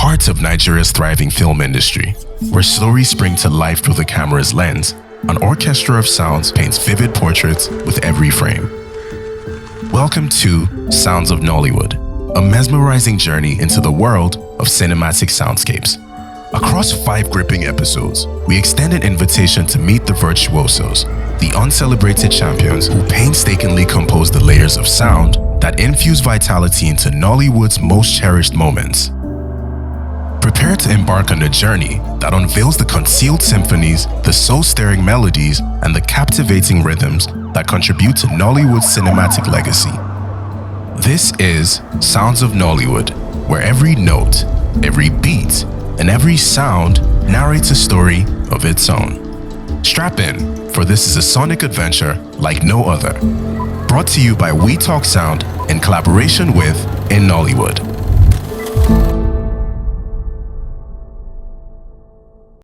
heart of Nigeria's thriving film industry, where stories spring to life through the camera's lens. An orchestra of sounds paints vivid portraits with every frame. Welcome to Sounds of Nollywood, a mesmerizing journey into the world of cinematic soundscapes. Across 5 gripping episodes, we extend an invitation to meet the virtuosos, the uncelebrated champions who painstakingly compose the layers of sound that infuse vitality into Nollywood's most cherished moments. Prepare to embark on a journey that unveils the concealed symphonies, the soul-stirring melodies, and the captivating rhythms that contribute to Nollywood's cinematic legacy. This is Sounds of Nollywood, where every note, every beat, and every sound narrates a story of its own. Strap in, for this is a sonic adventure like no other. Brought to you by We Talk Sound in collaboration with In Nollywood.